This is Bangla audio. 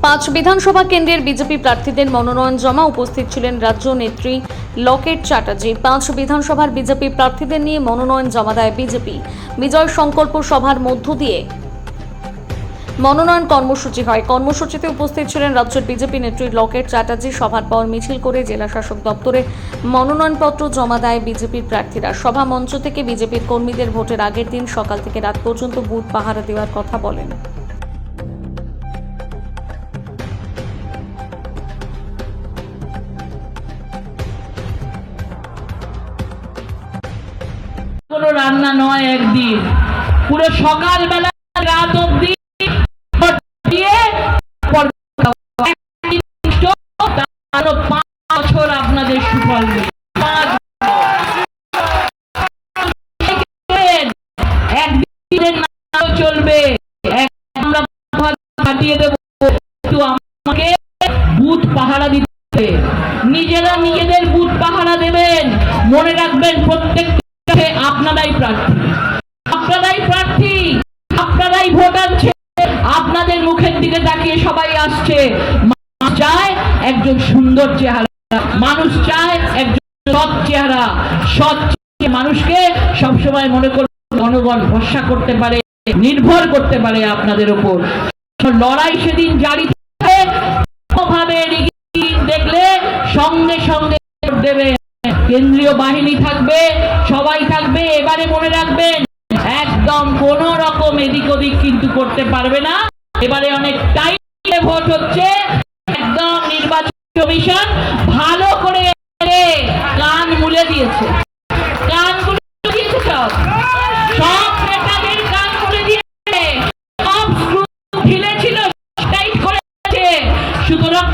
পাঁচ বিধানসভা কেন্দ্রের বিজেপি প্রার্থীদের মনোনয়ন জমা উপস্থিত ছিলেন রাজ্য নেত্রী লকেট চ্যাটার্জি। পাঁচ বিধানসভার বিজেপি প্রার্থীদের নিয়ে মনোনয়ন জমা দেয় বিজেপি। বিজয় সংকল্প সভার মধ্য দিয়ে মনোনয়ন কর্মসূচি হয়। কর্মসূচিতে উপস্থিত ছিলেন রাজ্যের বিজেপি নেত্রী লকেট চ্যাটার্জি। সভার পর মিছিল করে জেলা শাসক দপ্তরে মনোনয়নপত্র জমা দেয় বিজেপির প্রার্থীরা। সভা মঞ্চ থেকে বিজেপির কর্মীদের ভোটের আগের দিন সকাল থেকে রাত পর্যন্ত বুথ পাহারা দেওয়ার কথা বলেন। কোনো রান্না নয়, একদিন পুরো সকালবেলা রাত অব্দি দিয়ে 5 বছর আপনাদের সুফল একদিনের নাও চলবে, কাটিয়ে দেবো। কিন্তু আমাকে বুথ পাহারা দিতে, নিজেরা নিজেদের বুথ পাহারা দেবেন। মনে রাখবেন, প্রত্যেক আপনারাই প্রার্থী, আপনারাই প্রার্থী, আপনারাই ভোট আছে। আপনাদের মুখের দিকে তাকিয়ে সবাই আসছে। মানুষ চায় একজন সুন্দর চেহারা, মানুষ চায় একজন সৎ চেহারা। সৎ মানুষকে সবসময় মনে করে জনগণ ভরসা করতে পারে, নির্ভর করতে পারে আপনাদের উপর। লড়াই সেদিন জারি থাকে, দেখলে সঙ্গে সঙ্গে দেবে। কেন্দ্রীয় বাহিনী থাকবে, সবাই থাকবে। এবারে মনে রাখবেন, একদম কোন রকম এদিক ওদিক কিন্তু করতে পারবে না। এবারে অনেক টাইমে ভোট হচ্ছে। একদম নির্বাচন কমিশন ভালো করে কান মুলে দিয়েছে, কান মুলে দিয়েছে, সব নেতাদের কান মুলে দিয়েছে, সব স্ক্রু ঢিলে ছিল টাইট করেছে। সুতরাং